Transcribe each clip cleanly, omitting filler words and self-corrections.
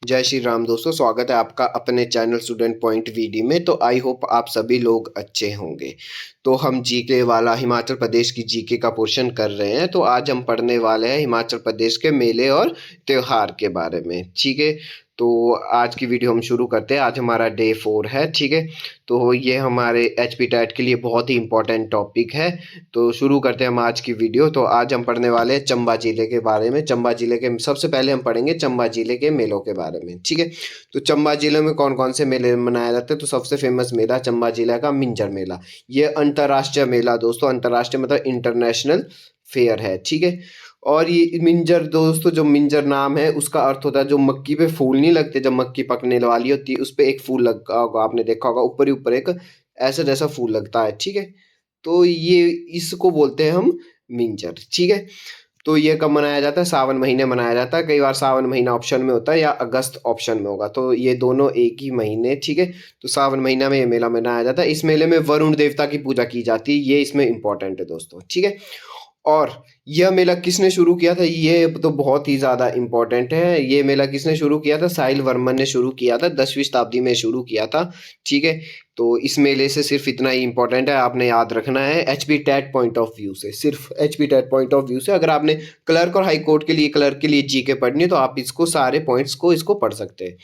जय श्री राम दोस्तों, स्वागत है आपका अपने चैनल स्टूडेंट पॉइंट वीडी में। तो आई होप आप सभी लोग अच्छे होंगे। तो हम जीके वाला हिमाचल प्रदेश की जीके का पोर्शन कर रहे हैं। तो आज हम पढ़ने वाले हैं हिमाचल प्रदेश के मेले और त्योहार के बारे में। ठीक है, तो आज की वीडियो हम शुरू करते हैं। आज हमारा डे 4 है। ठीक है, तो ये हमारे एचपी टेट के लिए बहुत ही इंपॉर्टेंट टॉपिक है। तो शुरू करते हैं हम आज की वीडियो। तो आज हम पढ़ने वाले हैं चंबा जिले के बारे में। चंबा जिले के सबसे पहले हम पढ़ेंगे चंबा जिले के मेलों के बारे में। ठीक है, तो चंबा जिले में कौन कौन से मेले मनाए जाते हैं। तो सबसे फेमस मेला चंबा जिला का मिंजर मेला। ये अंतर्राष्ट्रीय मेला दोस्तों, अंतर्राष्ट्रीय मतलब इंटरनेशनल फेयर है। ठीक है, और ये मिंजर दोस्तों, जो मिंजर नाम है उसका अर्थ होता है जो मक्की पे फूल नहीं लगते, जब मक्की पकने वाली होती है उस पे एक फूल लगा होगा, आपने देखा होगा ऊपर ही ऊपर एक ऐसा जैसा फूल लगता है। ठीक है, तो ये इसको बोलते हैं हम मिंजर। ठीक है, तो ये कब मनाया जाता है? सावन महीने मनाया जाता है। कई बार सावन महीना ऑप्शन में होता है या अगस्त ऑप्शन में होगा, तो ये दोनों एक ही महीने। ठीक है, तो सावन महीना में ये मेला मनाया जाता है। इस मेले में वरुण देवता की पूजा की जाती है, ये इसमें इंपॉर्टेंट है दोस्तों। ठीक है, और यह मेला किसने शुरू किया था? ये तो बहुत ही ज़्यादा इम्पोर्टेंट है। ये मेला किसने शुरू किया था? साहिल वर्मन ने शुरू किया था, 10वीं शताब्दी में शुरू किया था। ठीक है, तो इस मेले से सिर्फ इतना ही इम्पोर्टेंट है, आपने याद रखना है HP TET point of view से, सिर्फ HP TET point of view से। अगर आपने क्लर्क और हाई कोर्ट के लिए जीके पढ़नी है तो आप इसको सारे पॉइंट्स को इसको पढ़ सकते हैं।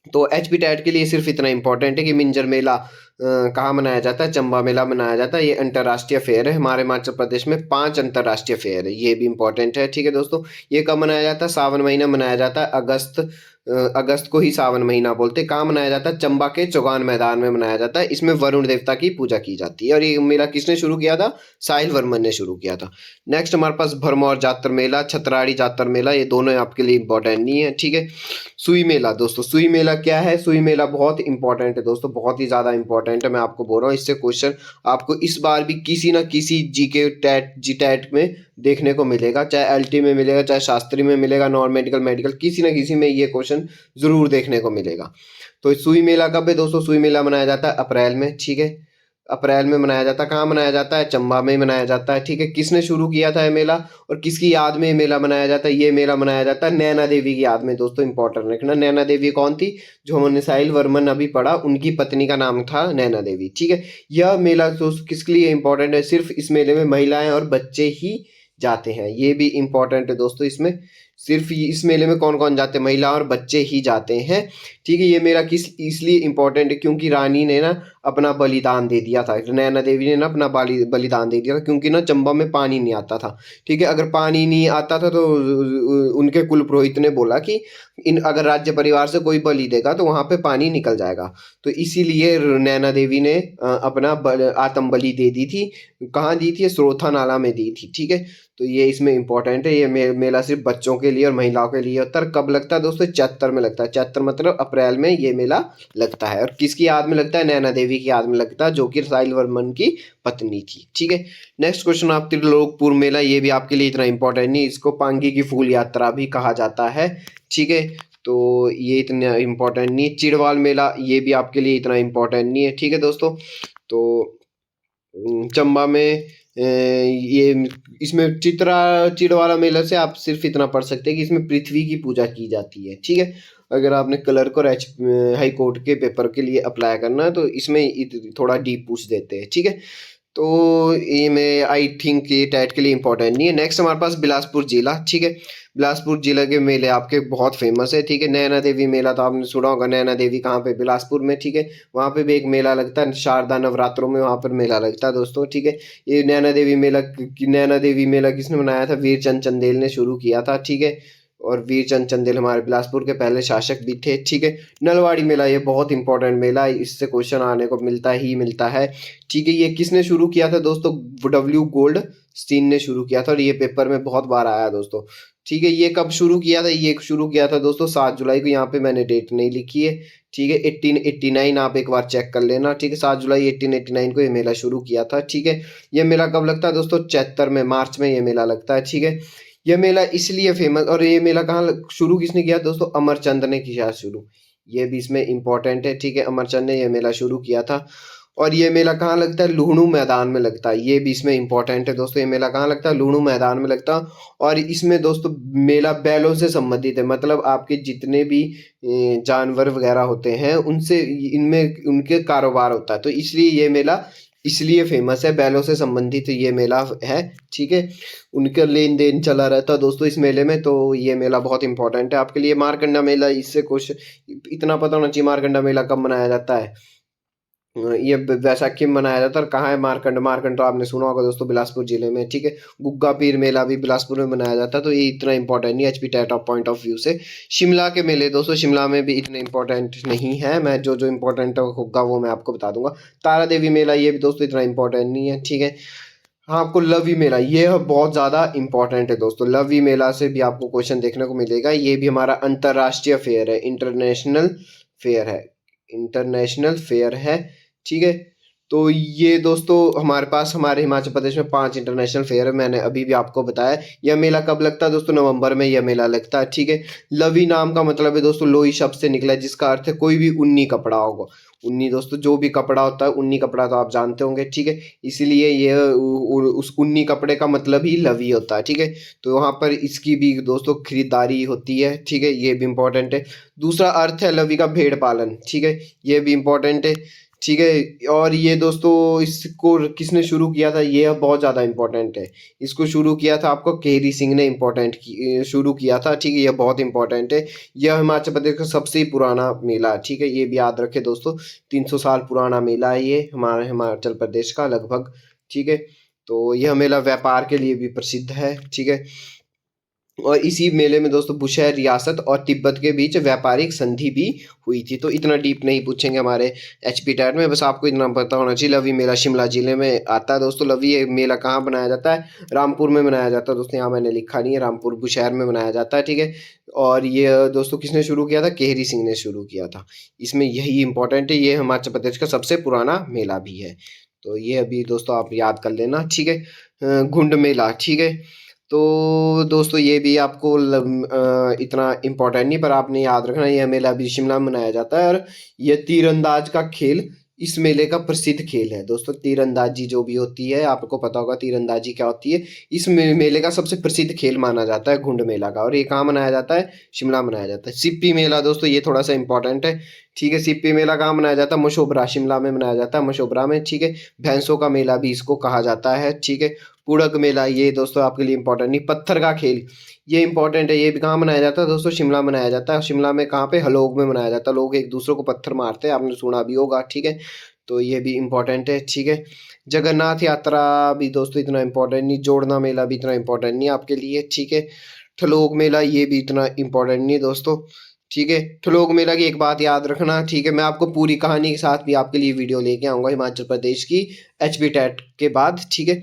तो एचपी टेट के लिए सिर्फ इतना इंपॉर्टेंट है कि मिंजर मेला कहाँ मनाया जाता है? चंबा मेला मनाया जाता है। ये अंतर्राष्ट्रीय फेयर है। हमारे हिमाचल प्रदेश में 5 अंतर्राष्ट्रीय फेयर है, ये भी इंपॉर्टेंट है। ठीक है दोस्तों, ये कब मनाया जाता है? सावन महीना मनाया जाता है। अगस्त को ही सावन महीना बोलते हैं। कहाँ मनाया जाता है? चंबा के चौगान मैदान में मनाया जाता है। इसमें वरुण देवता की पूजा की जाती है। और ये मेला किसने शुरू किया था? साहिल वर्मन ने शुरू किया था। नेक्स्ट हमारे पास भरमौर जातर मेला, छतराड़ी जातर मेला, ये दोनों आपके लिए इंपॉर्टेंट नहीं है। ठीक है, सुई मेला दोस्तों, सुई मेला क्या है? सुई मेला बहुत इंपॉर्टेंट है दोस्तों, बहुत ही ज़्यादा इंपॉर्टेंट है। मैं आपको बोल रहा हूँ, इससे क्वेश्चन आपको इस बार भी किसी ना किसी जीके टेट जी टेट में देखने को मिलेगा, चाहे एलटी में मिलेगा, चाहे शास्त्री में मिलेगा, नॉन मेडिकल मेडिकल, किसी ना किसी में ये क्वेश्चन जरूर देखने को मिलेगा। तो सुई मेला कब है दोस्तों? सुई मेला मनाया जाता है अप्रैल में। ठीक है, अप्रैल में मनाया जाता है। कहाँ मनाया जाता है? चंबा में मनाया जाता है। ठीक है, किसने शुरू किया था ये मेला और किसकी याद में ये मेला मनाया जाता है? ये मेला मनाया जाता है नैना देवी की याद में दोस्तों। इंपॉर्टेंट रखना, नैना देवी कौन थी? जो हमने साहिल वर्मन अभी पढ़ा, उनकी पत्नी का नाम था नैना देवी। ठीक है, यह मेला दोस्तों किसके लिए इंपॉर्टेंट है? सिर्फ इस मेले में महिलाएं और बच्चे ही जाते हैं, ये भी इंपॉर्टेंट है दोस्तों। इसमें सिर्फ इस मेले में कौन कौन जाते हैं? महिला और बच्चे ही जाते हैं। ठीक है, ये मेला किस इसलिए इंपॉर्टेंट है क्योंकि रानी ने ना अपना बलिदान दे दिया था, नैना देवी ने ना अपना बलिदान दे दिया था, क्योंकि ना चंबा में पानी नहीं आता था। ठीक है, अगर पानी नहीं आता था तो उनके कुल पुरोहित ने बोला कि इन अगर राज्य परिवार से कोई बलि देगा तो वहां पे पानी निकल जाएगा। तो इसीलिए नैना देवी ने अपना आत्म बलि दे दी थी। कहाँ दी थी? स्रोथा नाला में दी थी। ठीक है, तो ये इसमें इंपॉर्टेंट है। ये मेला सिर्फ बच्चों के लिए और महिलाओं के लिए होता है। कब लगता है दोस्तों? चैत्र में लगता है। चैत्र मतलब अप्रैल में ये मेला लगता है। और किसकी याद में लगता है? नैना देवी की याद में लगता है, जो कि साहिल वर्मन की पत्नी थी। ठीक है, नेक्स्ट क्वेश्चन आप त्रिलोकपुर मेला, ये भी आपके लिए इतना इंपॉर्टेंट नहीं, इसको पांगी की फूल यात्रा भी कहा जाता है। ठीक है, तो ये इतना इंपॉर्टेंट नहीं है। चिड़वाल मेला, ये भी आपके लिए इतना इंपॉर्टेंट नहीं है। ठीक है दोस्तों, तो चंबा में ये इसमें चिड़वाला मेला से आप सिर्फ इतना पढ़ सकते हैं कि इसमें पृथ्वी की पूजा की जाती है। ठीक है, अगर आपने क्लर्क और हाई कोर्ट के पेपर के लिए अप्लाई करना है तो इसमें थोड़ा डीप पूछ देते हैं। ठीक है, तो ये मैं आई थिंक ये टैट के लिए इंपॉर्टेंट नहीं है। नेक्स्ट हमारे पास बिलासपुर जिला। ठीक है, बिलासपुर जिला के मेले आपके बहुत फेमस है। ठीक है, नैना देवी मेला तो आपने सुना होगा। नैना देवी कहाँ पे? बिलासपुर में। ठीक है, वहाँ पे भी एक मेला लगता है, शारदा नवरात्रों में वहाँ पर मेला लगता है दोस्तों। ठीक है, ये नैना देवी मेला किसने बनाया था? वीरचंद चंदेल ने शुरू किया था। ठीक है, और वीरचंद चंदेल हमारे बिलासपुर के पहले शासक भी थे। ठीक है, नलवाड़ी मेला, ये बहुत इंपॉर्टेंट मेला है, इससे क्वेश्चन आने को मिलता है। ठीक है, ये किसने शुरू किया था दोस्तों? डब्ल्यू गोल्ड स्टीन ने शुरू किया था, और ये पेपर में बहुत बार आया दोस्तों। ठीक है, ये कब शुरू किया था? ये शुरू किया था दोस्तों 7 जुलाई को। यहाँ पे मैंने डेट नहीं लिखी है। ठीक है, 1889 आप एक बार चेक कर लेना। ठीक है, 7 जुलाई 1889 को ये मेला शुरू किया था। ठीक है, ये मेला कब लगता है दोस्तों? चैत्र में, मार्च में ये मेला लगता है। ठीक है, यह मेला इसलिए फेमस, और ये मेला कहाँ शुरू किसने किया दोस्तों? अमरचंद ने किया शुरू, ये भी इसमें इंपॉर्टेंट है। ठीक है, अमरचंद ने यह मेला शुरू किया था। और ये मेला कहाँ लगता है? लुहणु मैदान में लगता है। ये भी इसमें इम्पोर्टेंट है दोस्तों, ये मेला कहाँ लगता है? लुहणु मैदान में लगता है। और इसमें दोस्तों मेला बैलों से संबंधित है, मतलब आपके जितने भी जानवर वगैरह होते हैं उनसे इनमें उनके कारोबार होता है, तो इसलिए ये मेला इसलिए फेमस है, बैलों से संबंधित ये मेला है, ठीक है। उनका लेन देन चला रहता है दोस्तों इस मेले में, तो ये मेला बहुत इंपॉर्टेंट है आपके लिए। मारकंडा मेला, इससे कुछ इतना पता होना चाहिए मारकंडा मेला कब मनाया जाता है। ये वैशाखी में मनाया जाता है। और कहाँ है मारकंड? मारकंड तो आपने सुना होगा दोस्तों, बिलासपुर जिले में, ठीक है। गुग्गा पीर मेला भी बिलासपुर में मनाया जाता है, तो ये इतना इंपॉर्टेंट नहीं HP TET of point of view से। शिमला के मेले दोस्तों, शिमला में भी इतने इंपॉर्टेंट नहीं है, मैं जो जो इंपॉर्टेंट होगा वो मैं आपको बता दूंगा। तारा देवी मेला, ये भी दोस्तों इतना इंपॉर्टेंट नहीं है, ठीक है। हाँ, आपको लवी मेला, ये बहुत ज़्यादा इंपॉर्टेंट है दोस्तों। लवी मेला से भी आपको क्वेश्चन देखने को मिलेगा। ये भी हमारा अंतर्राष्ट्रीय फेयर है, इंटरनेशनल फेयर है, इंटरनेशनल फेयर है, ठीक है। तो ये दोस्तों हमारे पास हमारे हिमाचल प्रदेश में 5 इंटरनेशनल फेयर है, मैंने अभी भी आपको बताया। यह मेला कब लगता है दोस्तों? नवंबर में यह मेला लगता है, ठीक है। लवी नाम का मतलब है दोस्तों लोई शब्द से निकला है, जिसका अर्थ है कोई भी ऊनी कपड़ा होगा। ऊनी दोस्तों जो भी कपड़ा होता है, ऊनी कपड़ा तो आप जानते होंगे, ठीक है। इसीलिए ये उस ऊनी कपड़े का मतलब ही लवी होता है, ठीक है। तो वहाँ पर इसकी भी दोस्तों खरीदारी होती है, ठीक है, ये भी इम्पोर्टेंट है। दूसरा अर्थ है लवी का भेड़ पालन, ठीक है, ये भी इम्पोर्टेंट है, ठीक है। और ये दोस्तों इसको किसने शुरू किया था? ये बहुत ज़्यादा इम्पोर्टेंट है। इसको शुरू किया था आपको केहरी सिंह ने शुरू किया था, ठीक है, यह बहुत इंपॉर्टेंट है। यह हिमाचल प्रदेश का सबसे पुराना मेला है, ठीक है, ये भी याद रखें दोस्तों। 300 साल पुराना मेला है ये हमारे हिमाचल प्रदेश का लगभग, ठीक है। तो यह मेला व्यापार के लिए भी प्रसिद्ध है, ठीक है। और इसी मेले में दोस्तों बुशहर रियासत और तिब्बत के बीच व्यापारिक संधि भी हुई थी। तो इतना डीप नहीं पूछेंगे हमारे एचपी टेट में, बस आपको इतना पता होना चाहिए। लवी मेला शिमला जिले में आता है दोस्तों। लवी ये मेला कहाँ बनाया जाता है? रामपुर में मनाया जाता है दोस्तों, यहाँ मैंने लिखा नहीं है, रामपुर बुशहर में मनाया जाता है, ठीक है। और ये दोस्तों किसने शुरू किया था? केहरी सिंह ने शुरू किया था। इसमें यही इंपॉर्टेंट है, ये हिमाचल प्रदेश का सबसे पुराना मेला भी है, तो ये अभी दोस्तों आप याद कर लेना, ठीक है। घुंड मेला, ठीक है। तो दोस्तों ये भी आपको इतना इम्पोर्टेंट नहीं, पर आपने याद रखना यह मेला भी शिमला में मनाया जाता है। और यह तीरंदाज का खेल इस मेले का प्रसिद्ध खेल है दोस्तों। तीरंदाजी जो भी होती है, आपको पता होगा तीरंदाजी क्या होती है। इस मेले का सबसे प्रसिद्ध खेल माना जाता है घुंड मेला का, और ये कहाँ मनाया जाता है? शिमला मनाया जाता है। सिप्पी मेला दोस्तों, ये थोड़ा सा इंपॉर्टेंट है, ठीक है। सिप्पी मेला कहाँ मनाया जाता है? मशोबरा, शिमला में मनाया जाता है, मशोबरा में, ठीक है। भैंसों का मेला भी इसको कहा जाता है, ठीक है। पुड़क मेला, ये दोस्तों आपके लिए इंपॉर्टेंट नहीं। पत्थर का खेल, ये इंपॉर्टेंट है, ये भी कहाँ मनाया जाता है दोस्तों? शिमला मनाया जाता है। शिमला में कहाँ पे? हलोग में मनाया जाता है। लोग एक दूसरे को पत्थर मारते हैं, आपने सुना भी होगा, ठीक है। तो ये भी इम्पोर्टेंट है, ठीक है। जगन्नाथ यात्रा भी दोस्तों इतना इम्पोर्टेंट नहीं। जोड़ना मेला भी इतना इम्पोर्टेंट नहीं आपके लिए, ठीक है। ठलोग मेला, ये भी इतना इम्पोर्टेंट नहीं दोस्तों, ठीक है। ठलोग मेला की एक बात याद रखना, ठीक है, मैं आपको पूरी कहानी के साथ भी आपके लिए वीडियो लेके आऊँगा हिमाचल प्रदेश की एचपी टेट के बाद, ठीक है।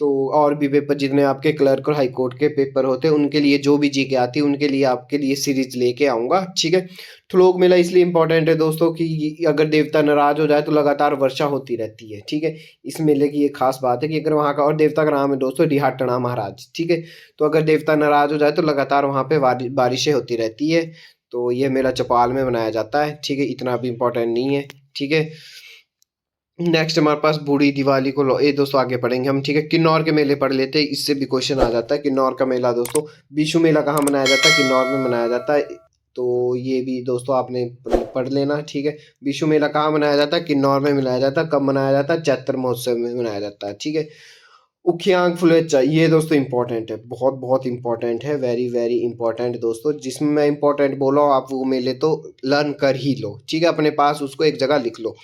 तो और भी पेपर जितने आपके क्लर्क और हाई कोर्ट के पेपर होते हैं उनके लिए जो भी जीके आती है उनके लिए आपके लिए सीरीज लेके आऊँगा, ठीक है। ठलोग मेला इसलिए इम्पोर्टेंट है दोस्तों कि अगर देवता नाराज हो जाए तो लगातार वर्षा होती रहती है, ठीक है। इस मेले की एक खास बात है कि अगर वहाँ का, और देवता का नाम है दोस्तों रिहाटना महाराज, ठीक है। तो अगर देवता नाराज हो जाए तो लगातार वहाँ पे बारिशें होती रहती है। तो ये मेला चौपाल में मनाया जाता है, ठीक है, इतना भी इम्पोर्टेंट नहीं है, ठीक है। नेक्स्ट हमारे पास बूढ़ी दिवाली को ये दोस्तों आगे पढ़ेंगे हम, ठीक है। किन्नौर के मेले पढ़ लेते हैं, इससे भी क्वेश्चन आ जाता है। किन्नौर का मेला दोस्तों, बिशु मेला कहाँ मनाया जाता है? किन्नौर में मनाया जाता है। तो ये भी दोस्तों आपने पढ़ लेना, ठीक है। बिशु मेला कहाँ मनाया जाता है? किन्नौर में मनाया जाता है। कब मनाया जाता है? चैत्र महोत्सव में मनाया जाता है, ठीक है। उखियांग फुलेचा, ये दोस्तों इंपॉर्टेंट है, बहुत बहुत इंपॉर्टेंट है, वेरी वेरी इंपॉर्टेंट दोस्तों। जिसमें मैं इंपॉर्टेंट बोला हूँ, आप वो मेले तो लर्न कर ही लो, ठीक है, अपने पास उसको एक जगह लिख लो।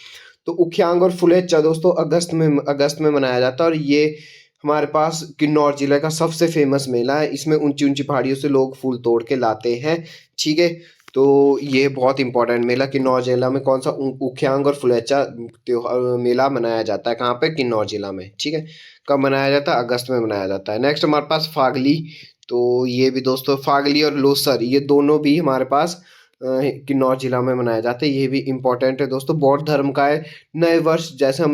तो उखियांग और फुलेचा दोस्तों अगस्त में मनाया जाता है, और ये हमारे पास किन्नौर जिले का सबसे फेमस मेला है। इसमें ऊंची ऊंची पहाड़ियों से लोग फूल तोड़ के लाते हैं, ठीक है। तो ये बहुत इंपॉर्टेंट मेला किन्नौर जिला में कौन सा? उखियांग और फुलेचा त्योहार मेला मनाया जाता है। कहाँ पे? किन्नौर जिला में, ठीक है। कब मनाया जाता है? अगस्त में मनाया जाता है। नेक्स्ट हमारे पास फागली, तो ये भी दोस्तों फागली और लोसर, ये दोनों भी हमारे पास किन्नौर जिला में मनाया जाता है, ये भी इम्पोर्टेंट है दोस्तों। बौद्ध धर्म का है। नए वर्ष, जैसे हम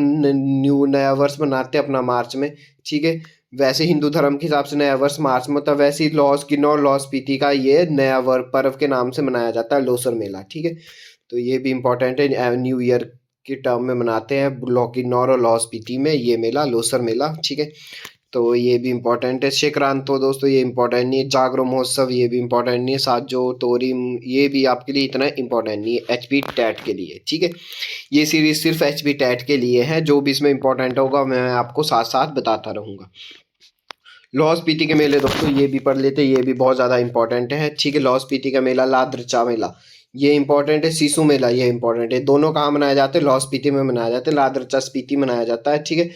नया वर्ष मनाते हैं अपना मार्च में, ठीक है, वैसे हिंदू धर्म के हिसाब से नया वर्ष मार्च में होता है, वैसे ही लॉस किन्नौर लॉस पीती का ये नया पर्व के नाम से मनाया जाता है लोसर मेला, ठीक है। तो ये भी इम्पोर्टेंट है न्यू ईयर की टर्म में मनाते हैं किन्नौर और लाहौल स्पीति में ये मेला लोसर मेला, ठीक है। तो ये भी इम्पोर्टेंट है। शिक्रांत तो दोस्तों ये इम्पोर्टेंट नहीं है। जागरो महोत्सव ये भी इम्पोर्टेंट नहीं है। साजो तोरिम ये भी आपके लिए इतना इम्पोर्टेंट नहीं है एचपी टैट के लिए, ठीक है। ये सीरीज सिर्फ एचपी टैट के लिए है। जो भी इसमें इम्पोर्टेंट होगा मैं आपको साथ साथ बताता रहूँगा। लाहौल स्पीति के मेले दोस्तों ये भी पढ़ लेते, ये भी बहुत ज़्यादा इंपॉर्टेंट है, ठीक है। लाहौल स्पीति का मेला लाद्रचा मेला ये इंपॉर्टेंट है। सिसु मेला ये इंपॉर्टेंट है। दोनों कहाँ मनाए जाते हैं? लाहौल स्पीति में मनाया जाता है। लाद्रचा स्पीति मनाया जाता है, ठीक है।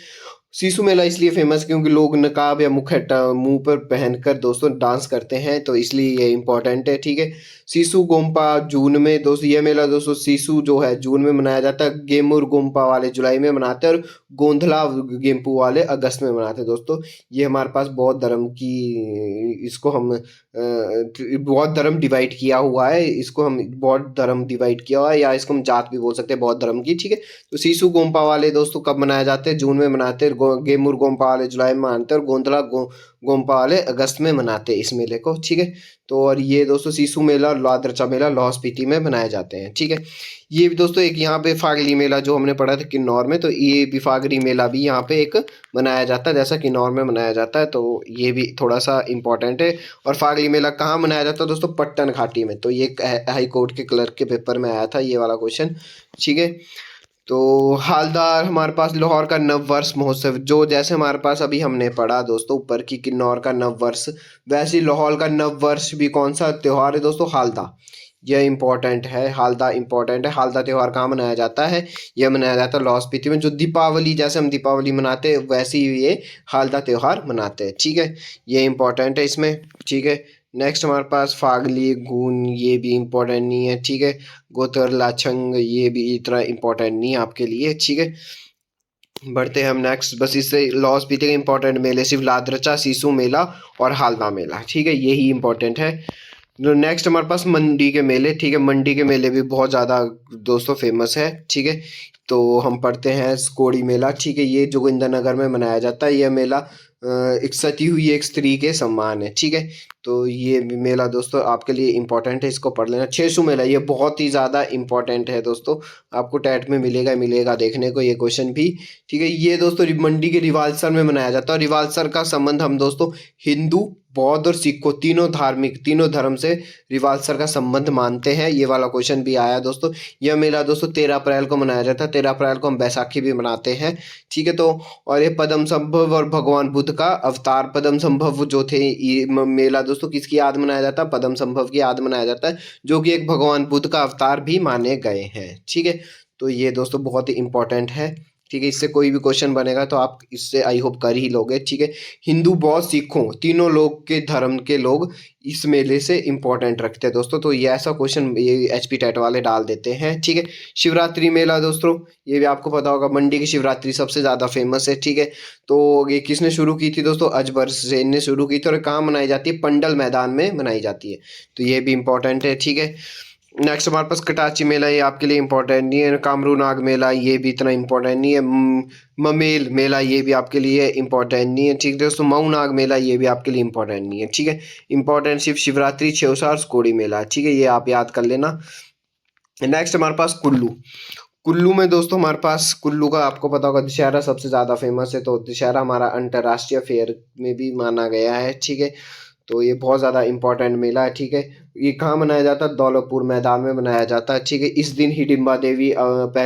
सिसु मेला इसलिए फेमस क्योंकि लोग नकाब या मुखट मुंह पर पहनकर दोस्तों डांस करते हैं, तो इसलिए ये इंपॉर्टेंट है, ठीक है। सिसु गोम्पा जून में दोस्तों ये मेला दोस्तों सिसु जो है जून में मनाया जाता है। गेमुर गोम्पा वाले जुलाई में मनाते हैं और गोंधला गेम्पू वाले अगस्त में मनाते हैं दोस्तों। ये हमारे पास बौद्ध धर्म की इसको हम बौद्ध धर्म डिवाइड किया हुआ है, इसको हम बौद्ध धर्म डिवाइड किया हुआ है या इसको हम जात भी बोल सकते हैं बौद्ध धर्म की, ठीक है। तो सिसु गोम्पा वाले दोस्तों कब मनाए जाते हैं? जून में मनाते हैं। गेमुर गोम्पा वाले जुलाई में मनाते हैं और गोंधला गोम्पा वाले अगस्त में मनाते हैं इस मेले को, ठीक है। तो और ये दोस्तों सिसु मेला और लाद्रचा मेला लाहौल स्पीति में मनाए जाते हैं, ठीक है। ये भी दोस्तों एक यहाँ पे फागली मेला जो हमने पढ़ा था किन्नौर में, तो ये भी फागली मेला भी यहाँ पे एक मनाया जाता है जैसा किन्नौर में मनाया जाता है, तो ये भी थोड़ा सा इम्पोर्टेंट है। और फागली मेला कहाँ मनाया जाता है दोस्तों? पट्टन घाटी में। तो ये हाई कोर्ट के क्लर्क के पेपर में आया था ये वाला क्वेश्चन, ठीक है। तो हालदार हमारे पास लाहौर का नव वर्ष महोत्सव, जो जैसे हमारे पास अभी हमने पढ़ा दोस्तों ऊपर की किन्नौर का नव वर्ष, वैसे ही लाहौर का नव वर्ष भी कौन सा त्यौहार है दोस्तों? हालदा। यह इंपॉर्टेंट है, हालदा इंपॉर्टेंट है। हालदा त्यौहार कहाँ मनाया जाता है? यह मनाया जाता है लाहौल स्पीति में। जो दीपावली जैसे हम दीपावली मनाते हैं वैसे ही ये हालदा त्यौहार मनाते हैं, ठीक है। ये इंपॉर्टेंट है इसमें, ठीक है। नेक्स्ट हमारे पास फागली गून ये भी इम्पोर्टेंट नहीं है, ठीक है। गोतर लाछंग ये भी इतना इम्पोर्टेंट नहीं है आपके लिए, ठीक है। बढ़ते हैं हम नेक्स्ट। बस इससे लाहौल स्पीति के इम्पोर्टेंट मेले सिर्फ लाद्रचा सिसु मेला और हालदा मेला, ठीक है, यही इम्पोर्टेंट है। नेक्स्ट हमारे पास मंडी के मेले, ठीक है। मंडी के मेले भी बहुत ज़्यादा दोस्तों फेमस है, ठीक है। तो हम पढ़ते हैं स्कोड़ी मेला, ठीक है। ये जोगिंदरनगर में मनाया जाता है। यह मेला एक सती हुई एक स्त्री के सम्मान है, ठीक है। तो ये मेला दोस्तों आपके लिए इम्पोर्टेंट है, इसको पढ़ लेना। छेसु मेला ये बहुत ही ज़्यादा इम्पोर्टेंट है दोस्तों, आपको टैट में मिलेगा देखने को ये क्वेश्चन भी, ठीक है। ये दोस्तों मंडी के रिवालसर में मनाया जाता है। और रिवालसर का संबंध हम दोस्तों हिंदू बौद्ध और सिख को तीनों धर्म से रिवालसर का संबंध मानते हैं। ये वाला क्वेश्चन भी आया दोस्तों। यह मेला दोस्तों 13 अप्रैल को मनाया जाता है। 13 अप्रैल को हम बैसाखी भी मनाते हैं, ठीक है। तो और ये पद्म संभव और भगवान बुद्ध का अवतार पद्म संभव जो थे, ये मेला दोस्तों किसकी याद मनाया जाता है? पद्म संभव की याद मनाया जाता है, जो कि एक भगवान बुद्ध का अवतार भी माने गए हैं, ठीक है। तो ये दोस्तों बहुत ही इंपॉर्टेंट है, ठीक है। इससे कोई भी क्वेश्चन बनेगा तो आप इससे आई होप कर ही लोगे, ठीक है। हिंदू बौद्ध सिखों तीनों लोग के धर्म के लोग इस मेले से इंपॉर्टेंट रखते हैं दोस्तों। तो ये ऐसा क्वेश्चन ये एचपी टैट वाले डाल देते हैं, ठीक है। शिवरात्रि मेला दोस्तों ये भी आपको पता होगा, मंडी की शिवरात्रि सबसे ज़्यादा फेमस है, ठीक है। तो ये किसने शुरू की थी दोस्तों? अजबर सेन ने शुरू की थी। और कहाँ मनाई जाती है? पंडल मैदान में मनाई जाती है। तो ये भी इंपॉर्टेंट है, ठीक है। नेक्स्ट हमारे पास कटाची मेला, ये आपके लिए इंपॉर्टेंट नहीं है। कामरू नाग मेला ये भी इतना इंपॉर्टेंट नहीं है। ममेल मेला ये भी आपके लिए इंपॉर्टेंट नहीं है, ठीक है दोस्तों। मऊ नाग मेला ये भी आपके लिए इंपॉर्टेंट नहीं है, ठीक है। इंपॉर्टेंट सिर्फ शिवरात्रि छेवसा और स्कोड़ी मेला, ठीक है, ये आप याद कर लेना। नेक्स्ट हमारे पास कुल्लू। कुल्लू में दोस्तों हमारे पास कुल्लू का आपको पता होगा दशहरा सबसे ज़्यादा फेमस है। तो दशहरा हमारा अंतर्राष्ट्रीय फेयर में भी माना गया है, ठीक है। तो ये बहुत ज़्यादा इंपॉर्टेंट मेला है, ठीक है। ये कहाँ मनाया जाता है? दौलतपुर मैदान में मनाया जाता है, ठीक है। इस दिन हिडिम्बा देवी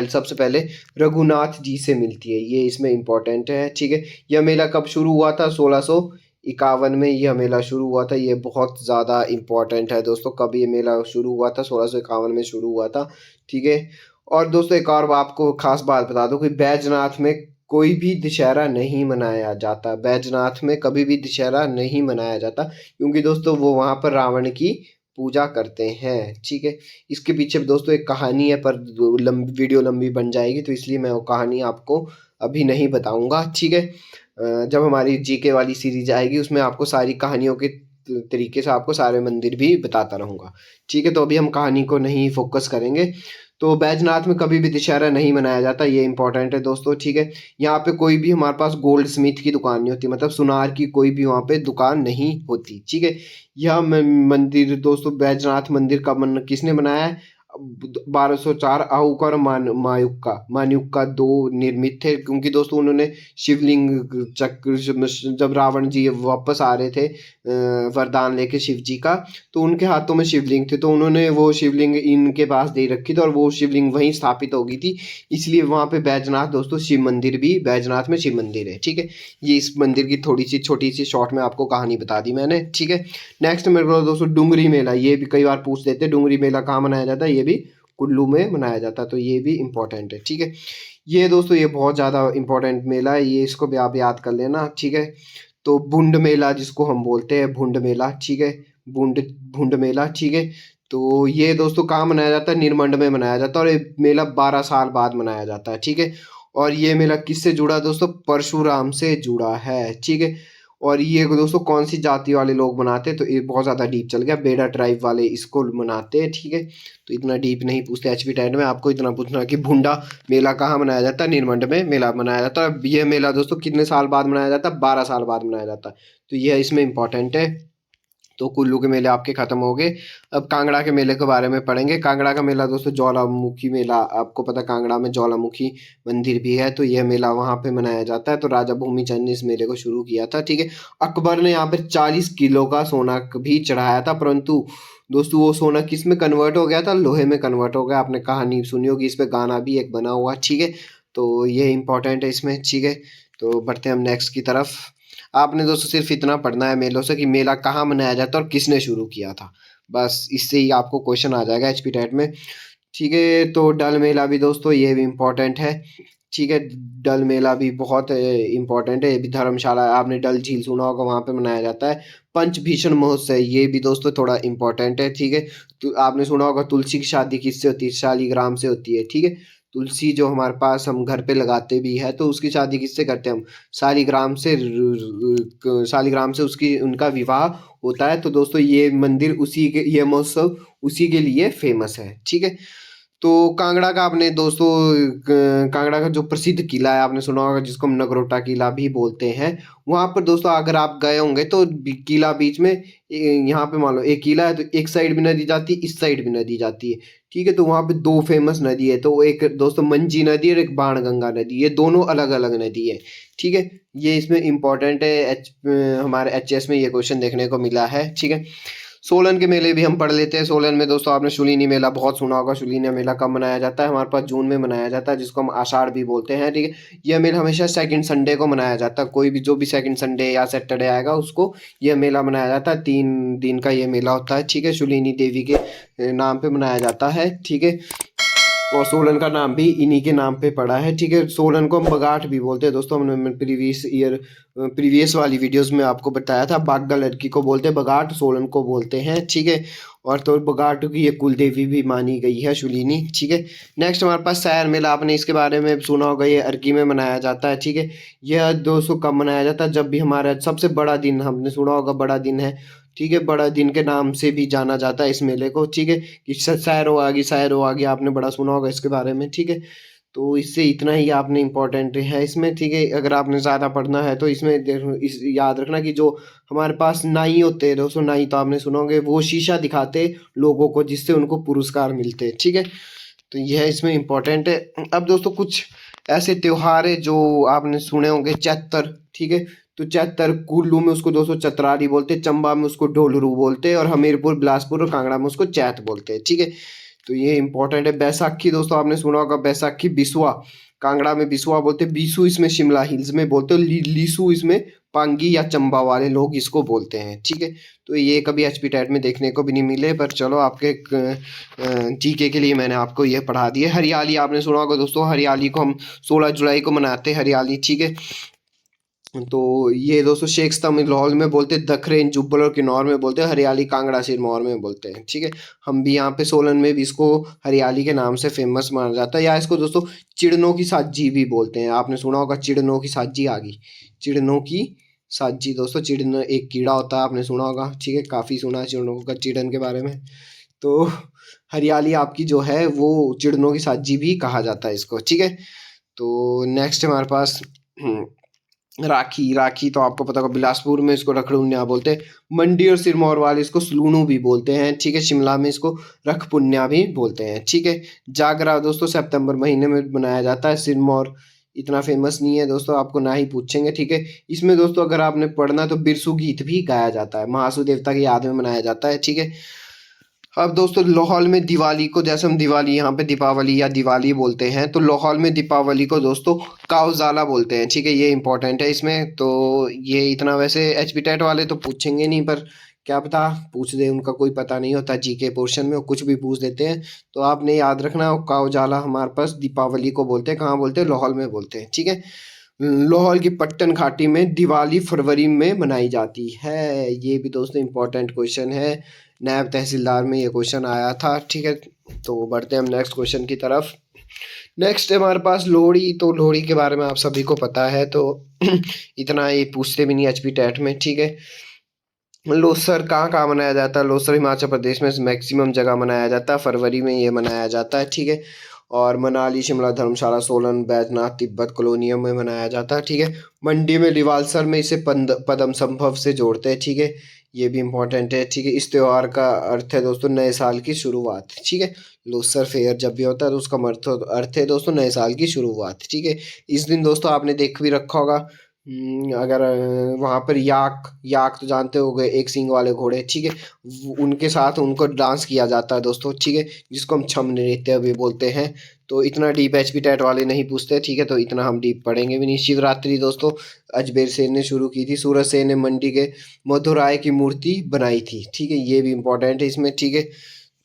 सबसे पहले रघुनाथ जी से मिलती है, ये इसमें इंपॉर्टेंट है, ठीक है। यह मेला कब शुरू हुआ था? 1651 में यह मेला शुरू हुआ था। ये बहुत ज़्यादा इंपॉर्टेंट है दोस्तों, कब ये मेला शुरू हुआ था? 1651 में शुरू हुआ था, ठीक है। और दोस्तों एक और आपको खास बात बता दूं कि बैजनाथ में कोई भी दशहरा नहीं मनाया जाता। बैजनाथ में कभी भी दशहरा नहीं मनाया जाता क्योंकि दोस्तों वो वहाँ पर रावण की पूजा करते हैं, ठीक है। इसके पीछे दोस्तों एक कहानी है, पर वीडियो लंबी बन जाएगी तो इसलिए मैं वो कहानी आपको अभी नहीं बताऊंगा, ठीक है। जब हमारी जीके वाली सीरीज आएगी उसमें आपको सारी कहानियों के तरीके से आपको सारे मंदिर भी बताता रहूँगा, ठीक है। तो अभी हम कहानी को नहीं फोकस करेंगे। तो बैजनाथ में कभी भी दशहरा नहीं मनाया जाता, ये इंपॉर्टेंट है दोस्तों, ठीक है। यहाँ पे कोई भी हमारे पास गोल्ड स्मिथ की दुकान नहीं होती, मतलब सुनार की कोई भी वहाँ पे दुकान नहीं होती, ठीक है। यह मंदिर दोस्तों बैजनाथ मंदिर का किसने बनाया है? 1204 आहुका और मान्युक्का दो निर्मित थे, क्योंकि दोस्तों उन्होंने शिवलिंग चक्र जब रावण जी वापस आ रहे थे वरदान लेके शिव जी का, तो उनके हाथों में शिवलिंग थे, तो उन्होंने वो शिवलिंग इनके पास दे रखी थी और वो शिवलिंग वहीं स्थापित हो गई थी। इसलिए वहाँ पे बैजनाथ दोस्तों शिव मंदिर भी, बैजनाथ में शिव मंदिर है। ठीक है, ये इस मंदिर की थोड़ी सी छोटी सी शॉर्ट में आपको कहानी बता दी मैंने। ठीक है, नेक्स्ट मेरे को दोस्तों डुंगरी मेला, ये भी कई बार पूछ देते हैं डुंगरी मेला कहाँ मनाया जाता है, ये भी कुल्लू में मनाया जाता है, तो ये भी इम्पोर्टेंट है। ठीक है, ये दोस्तों ये बहुत ज़्यादा इम्पोर्टेंट मेला है, ये इसको भी आप याद कर लेना। ठीक है, तो भुंड मेला जिसको हम बोलते हैं, भुंड मेला। ठीक है, भुंड भुंड मेला। ठीक है, तो ये दोस्तों कहाँ मनाया जाता है, निरमंड में मनाया जाता है, और ये मेला 12 साल बाद मनाया जाता है। ठीक है, और ये मेला किससे जुड़ा है दोस्तों, परशुराम से जुड़ा है। ठीक है, और ये दोस्तों कौन सी जाति वाले लोग मनाते हैं, तो ये बहुत ज़्यादा डीप चल गया, बेड़ा ट्राइब वाले इसको मनाते हैं। ठीक है, तो इतना डीप नहीं पूछते एचपी टाइम में, आपको इतना पूछना कि भुंडा मेला कहाँ मनाया जाता है, निरमंड में मेला मनाया जाता है। अब ये मेला दोस्तों कितने साल बाद मनाया जाता है, 12 साल बाद मनाया जाता है, तो यह इसमें इंपॉर्टेंट है। तो कुल्लू के मेले आपके खत्म हो गए। अब कांगड़ा के मेले के बारे में पढ़ेंगे। कांगड़ा का मेला दोस्तों ज्वालामुखी मेला, आपको पता कांगड़ा में ज्वालामुखी मंदिर भी है, तो यह मेला वहाँ पे मनाया जाता है। तो राजा भूमिचंद ने इस मेले को शुरू किया था। ठीक है, अकबर ने यहाँ पे 40 किलो का सोना भी चढ़ाया था, परंतु दोस्तों वो सोना किस में कन्वर्ट हो गया था, लोहे में कन्वर्ट हो गया। आपने कहानी सुनी होगी, इस पे गाना भी एक बना हुआ। ठीक है, तो ये इंपॉर्टेंट है इसमें। ठीक है, तो बढ़ते हैं हम नेक्स्ट की तरफ। आपने दोस्तों सिर्फ इतना पढ़ना है मेलों से कि मेला कहाँ मनाया जाता है और किसने शुरू किया था, बस इससे ही आपको क्वेश्चन आ जाएगा एचपी टेट में। ठीक है, तो डल मेला भी दोस्तों ये भी इम्पोर्टेंट है। ठीक है, डल मेला भी बहुत इम्पोर्टेंट है, ये भी धर्मशाला, आपने डल झील सुना होगा, वहाँ पे मनाया जाता है। पंचभीषण महोत्सव, ये भी दोस्तों थोड़ा इम्पोर्टेंट है। ठीक है, तो आपने सुना होगा तुलसी की शादी किससे होती है, शालीग्राम से होती है। ठीक है, तुलसी जो हमारे पास हम घर पे लगाते भी है, तो उसकी शादी किससे करते हैं हम, शालीग्राम से। शालीग्राम से उसकी उनका विवाह होता है। तो दोस्तों ये मंदिर उसी के, ये महोत्सव उसी के लिए फेमस है। ठीक है, तो कांगड़ा का आपने दोस्तों कांगड़ा का जो प्रसिद्ध किला है आपने सुना होगा, जिसको हम नगरोटा किला भी बोलते हैं। वहाँ पर दोस्तों अगर आप गए होंगे तो किला बीच में, यहाँ पे मान लो एक किला है, तो एक साइड भी नदी जाती है, इस साइड भी नदी जाती है। ठीक है, तो वहाँ पे दो फेमस नदी है, तो एक दोस्तों मंजी नदी और एक बाणगंगा नदी, ये दोनों अलग अलग नदी है। ठीक है, ये इसमें इंपॉर्टेंट है, हमारे एचएस में ये क्वेश्चन देखने को मिला है। ठीक है, सोलन के मेले भी हम पढ़ लेते हैं। सोलन में दोस्तों आपने शूलिनी मेला बहुत सुना होगा। शूलिनी मेला कब मनाया जाता है, हमारे पास जून में मनाया जाता है, जिसको हम आषाढ़ भी बोलते हैं। ठीक है, यह मेला हमेशा सेकंड संडे को मनाया जाता है, कोई भी जो भी सेकंड संडे या सैटरडे आएगा उसको यह मेला मनाया जाता है। 3 दिन का ये मेला होता है। ठीक है, शूलिनी देवी के नाम पे मनाया जाता है। ठीक है, और सोलन का नाम भी इन्हीं के नाम पे पड़ा है। ठीक है, सोलन को हम बगाट भी बोलते हैं दोस्तों, हमने प्रीवियस वाली वीडियोस में आपको बताया था, बागदा लड़की को बोलते हैं बगाट, सोलन को बोलते हैं। ठीक है, और तो बगाट की ये कुल देवी भी मानी गई है शूलिनी। ठीक है, नेक्स्ट हमारे पास सैर मेला, आपने इसके बारे में सुना होगा, ये अर्की में मनाया जाता है। ठीक है, यह दोस्तों कब मनाया जाता है, जब भी हमारा सबसे बड़ा दिन, हमने सुना होगा बड़ा दिन है। ठीक है, बड़ा दिन के नाम से भी जाना जाता है इस मेले को। ठीक है, कि सैरो आ गई, आपने बड़ा सुना होगा इसके बारे में। ठीक है, तो इससे इतना ही आपने इम्पोर्टेंट है इसमें। ठीक है, अगर आपने ज़्यादा पढ़ना है तो इसमें याद रखना कि जो हमारे पास नाई होते हैं दोस्तों, नाई तो आपने सुनोगे, वो शीशा दिखाते लोगों को, जिससे उनको पुरस्कार मिलते हैं। ठीक है, तो यह इसमें इम्पोर्टेंट है। अब दोस्तों कुछ ऐसे त्योहार है जो आपने सुने होंगे, चैतर। ठीक है, तो चैतर कुल्लू में उसको दोस्तों चतराली बोलते हैं, चंबा में उसको ढोलरू बोलते हैं, और हमीरपुर, बिलासपुर और कांगड़ा में उसको चैत बोलते हैं। ठीक है, तो ये इंपॉर्टेंट है। बैसाखी दोस्तों आपने सुना होगा, बैसाखी बिसुआ, कांगड़ा में बिसुआ बोलते हैं, बीसू इसमें शिमला हिल्स में बोलते हैं, लीसू इसमें पांगी या चंबा वाले लोग इसको बोलते हैं। ठीक है, तो ये कभी एचपी टेट में देखने को भी नहीं मिले, पर चलो आपके जीके के लिए मैंने आपको ये पढ़ा दिया। हरियाली आपने सुना होगा दोस्तों, हरियाली को हम 16 जुलाई को मनाते हैं, हरियाली। ठीक है, तो ये दोस्तों शेख तमिल में बोलते हैं, दखरेन जुब्बल और किन्नौर में बोलते हैं, हरियाली कांगड़ा सिरमौर में बोलते हैं। ठीक है, हम भी यहाँ पे सोलन में भी इसको हरियाली के नाम से फेमस माना जाता है, या इसको दोस्तों चिड़नों की साजी भी बोलते हैं। आपने सुना होगा चिड़नों की साजी आ गई, चिड़नों की साजी दोस्तों, चिड़न एक कीड़ा होता है, आपने सुना होगा। ठीक है, काफ़ी सुना है चिड़नों का, चिड़न के बारे में। तो हरियाली आपकी जो है वो चिड़नों की साजी भी कहा जाता है इसको। ठीक है, तो नेक्स्ट हमारे पास राखी, राखी तो आपको पता होगा, बिलासपुर में इसको रखड़ुन्या बोलते हैं। मंडी और सिरमौर वाले इसको सलूणू भी बोलते हैं, ठीक है। शिमला में इसको रखपुन्या भी बोलते हैं, ठीक है। जागरा दोस्तों सितंबर महीने में मनाया जाता है। सिरमौर इतना फेमस नहीं है दोस्तों, आपको ना ही पूछेंगे, ठीक है। इसमें दोस्तों अगर आपने पढ़ना तो बिरसू गीत भी गाया जाता है, महासू देवता की याद में मनाया जाता है, ठीक है। अब दोस्तों लाहौल में दिवाली को, जैसे हम दिवाली यहाँ पे दीपावली या दिवाली बोलते हैं, तो लाहौल में दीपावली को दोस्तों कावजाला बोलते हैं, ठीक है। ये इंपॉर्टेंट है इसमें, तो ये इतना वैसे एचपी टेट वाले तो पूछेंगे नहीं, पर क्या पता पूछ दे, उनका कोई पता नहीं होता, जीके पोर्शन में वो कुछ भी पूछ देते हैं। तो आपने याद रखना, कावजाला हमारे पास दीपावली को बोलते हैं, कहाँ बोलते हैं, लाहौल में बोलते हैं, ठीक है। लाहौल की पट्टन घाटी में दिवाली फरवरी में मनाई जाती है, ये भी दोस्तों इंपॉर्टेंट क्वेश्चन है, नायब तहसीलदार में ये क्वेश्चन आया था, ठीक है। तो बढ़ते हैं हम नेक्स्ट क्वेश्चन की तरफ। नेक्स्ट है हमारे पास लोहड़ी, तो लोहड़ी के बारे में आप सभी को पता है, तो इतना ये पूछते भी नहीं एचपी टेट में, ठीक है। लोसर कहाँ कहाँ मनाया जाता है, लोसर हिमाचल प्रदेश में मैक्सिमम जगह मनाया जाता है, फरवरी में ये मनाया जाता है, ठीक है। और मनाली, शिमला, धर्मशाला, सोलन, बैजनाथ, तिब्बत कॉलोनियों में मनाया जाता है, ठीक है। मंडी में, रिवालसर में इसे पदम संभव से जोड़ते हैं, ठीक है। ये भी इंपॉर्टेंट है, ठीक है। इस त्योहार का अर्थ है दोस्तों नए साल की शुरुआत, ठीक है। लोसर फेयर जब भी होता है तो उसका अर्थ है दोस्तों नए साल की शुरुआत, ठीक है। इस दिन दोस्तों आपने देख भी रखा होगा, अगर वहाँ पर याक याक तो जानते होगे, एक सींग वाले घोड़े, ठीक है। उनके साथ उनको डांस किया जाता है दोस्तों, ठीक है, जिसको हम छम नृत्य भी बोलते हैं। तो इतना डीप एचपी टेट वाले नहीं पूछते, ठीक है, तो इतना हम डीप पढ़ेंगे भी नहीं। शिवरात्रि दोस्तों अजमेर सेन ने शुरू की थी, सूरज सेन ने मंडी के मधुराय की मूर्ति बनाई थी, ठीक है। ये भी इंपॉर्टेंट है इसमें, ठीक है।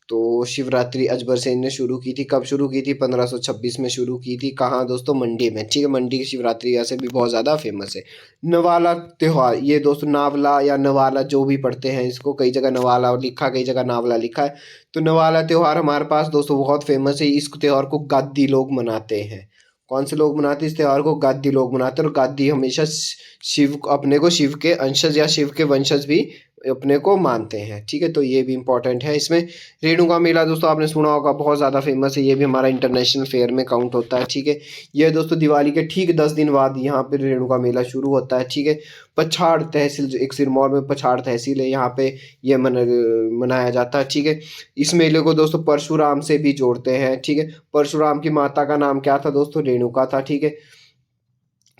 तो शिवरात्रि अजबर सेन ने शुरू की थी, कब शुरू की थी, 1526 में शुरू की थी, कहाँ दोस्तों, मंडी में, ठीक है। मंडी की शिवरात्रि वैसे भी बहुत ज़्यादा फेमस है। नवाला त्यौहार, ये दोस्तों नावला या नवाला जो भी पढ़ते हैं इसको, कई जगह नवाला लिखा, कई जगह नावला लिखा है। तो नवाला त्यौहार हमारे पास दोस्तों बहुत फेमस है, इस त्यौहार को गादी लोग मनाते हैं। कौन से लोग मनाते हैं इस त्यौहार को, गादी लोग मनाते हैं। और गादी हमेशा शिव, अपने को शिव के अंशज या शिव के वंशज भी अपने को मानते हैं, ठीक है। तो ये भी इंपॉर्टेंट है इसमें। रेणुका मेला दोस्तों आपने सुना होगा, बहुत ज़्यादा फेमस है, ये भी हमारा इंटरनेशनल फेयर में काउंट होता है, ठीक है। ये दोस्तों दिवाली के ठीक 10 दिन बाद यहाँ पे रेणुका मेला शुरू होता है, ठीक है। पछाड़ तहसील, एक सिरमौर में पछाड़ तहसील है, यहाँ पे ये मनाया जाता है, ठीक है। इस मेले को दोस्तों परशुराम से भी जोड़ते हैं, ठीक है। परशुराम की माता का नाम क्या था दोस्तों, रेणुका था, ठीक है।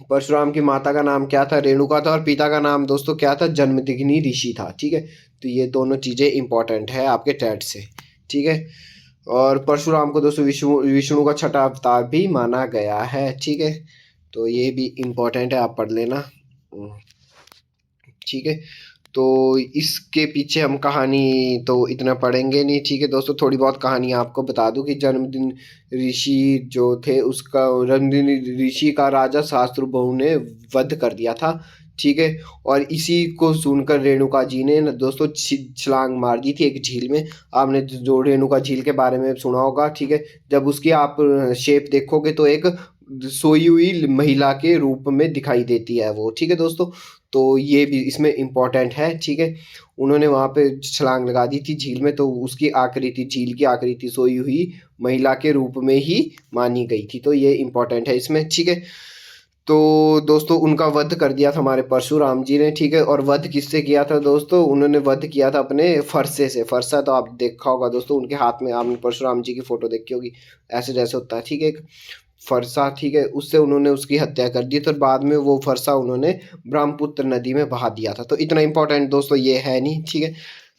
परशुराम की माता का नाम क्या था, रेणुका था, और पिता का नाम दोस्तों क्या था, जन्मदिग्नि ऋषि था, ठीक है। तो ये दोनों चीज़ें इंपॉर्टेंट है आपके टेट से, ठीक है। और परशुराम को दोस्तों विष्णु विष्णु का छठा अवतार भी माना गया है, ठीक है। तो ये भी इंपॉर्टेंट है, आप पढ़ लेना, ठीक है। तो इसके पीछे हम कहानी तो इतना पढ़ेंगे नहीं, ठीक है दोस्तों। थोड़ी बहुत कहानी आपको बता दूं कि जन्मदिन ऋषि जो थे, उसका जन्मदिन ऋषि का राजा शास्त्रबहु ने वध कर दिया था, ठीक है। और इसी को सुनकर रेणुका जी ने न दोस्तों छलांग मार दी थी एक झील में। आपने जो रेणुका झील के बारे में सुना होगा, ठीक है। जब उसकी आप शेप देखोगे तो एक सोई हुई महिला के रूप में दिखाई देती है वो, ठीक है दोस्तों। तो ये भी इसमें इम्पोर्टेंट है, ठीक है। उन्होंने वहाँ पे छलांग लगा दी थी झील में, तो उसकी आकृति, झील की आकृति सोई हुई महिला के रूप में ही मानी गई थी, तो ये इम्पोर्टेंट है इसमें, ठीक है। तो दोस्तों उनका वध कर दिया था हमारे परशुराम जी ने, ठीक है। और वध किससे किया था दोस्तों, उन्होंने वध किया था अपने फरसे से। फरसा तो आप देखा होगा दोस्तों, उनके हाथ में आपने परशुराम जी की फोटो देखी होगी, ऐसे जैसे होता है, ठीक है, एक फरसा, ठीक है। उससे उन्होंने उसकी हत्या कर दी, तो बाद में वो फरसा उन्होंने ब्रह्मपुत्र नदी में बहा दिया था। तो इतना इंपॉर्टेंट दोस्तों ये है नहीं, ठीक है।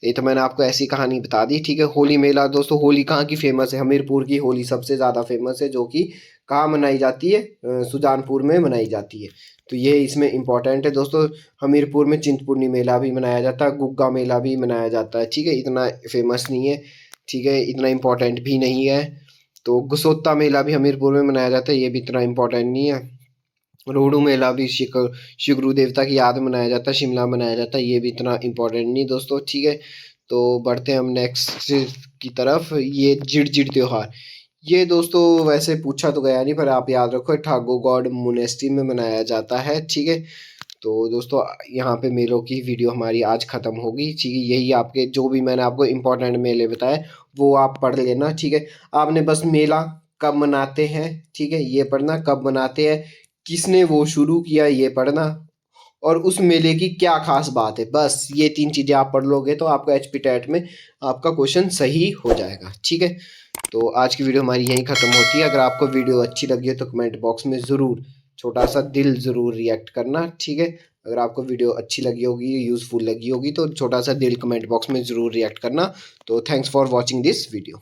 ये तो मैंने आपको ऐसी कहानी बता दी, ठीक है। होली मेला दोस्तों, होली कहाँ की फेमस है, हमीरपुर की होली सबसे ज़्यादा फेमस है, जो कि कहाँ मनाई जाती है, सुजानपुर में मनाई जाती है। तो ये इसमें इम्पोर्टेंट है दोस्तों। हमीरपुर में चिंतपूर्णी मेला भी मनाया जाता है, गुग्गा मेला भी मनाया जाता है, ठीक है। इतना फेमस नहीं है, ठीक है, इतना इम्पोर्टेंट भी नहीं है। तो गुसोत्ता मेला भी हमीरपुर में मनाया जाता है, ये भी इतना इम्पोर्टेंट नहीं है। रोहड़ू मेला भी श्री गुरु देवता की याद में मनाया जाता है, शिमला मनाया जाता है, ये भी इतना इम्पोर्टेंट नहीं दोस्तों, ठीक है। तो बढ़ते हैं हम नेक्स्ट की तरफ। ये जिड़ त्योहार, ये दोस्तों वैसे पूछा तो गया नहीं, पर आप याद रखो, ठागो गॉड मोनेस्ट्री में मनाया जाता है, ठीक है। तो दोस्तों यहाँ पे मेलों की वीडियो हमारी आज ख़त्म होगी, ठीक है। यही आपके जो भी मैंने आपको इम्पोर्टेंट मेले बताए वो आप पढ़ लेना, ठीक है। आपने बस मेला कब मनाते हैं, ठीक है, ये पढ़ना, कब मनाते हैं, किसने वो शुरू किया ये पढ़ना, और उस मेले की क्या खास बात है। बस ये 3 चीज़ें आप पढ़ लोगे तो आपका एचपी टेट में आपका क्वेश्चन सही हो जाएगा। ठीक है, तो आज की वीडियो हमारी यहीं ख़त्म होती है। अगर आपको वीडियो अच्छी लगी हो तो कमेंट बॉक्स में ज़रूर छोटा सा दिल ज़रूर रिएक्ट करना। ठीक है, अगर आपको वीडियो अच्छी लगी होगी, यूज़फुल लगी होगी, तो छोटा सा दिल कमेंट बॉक्स में ज़रूर रिएक्ट करना। तो thanks for watching this video.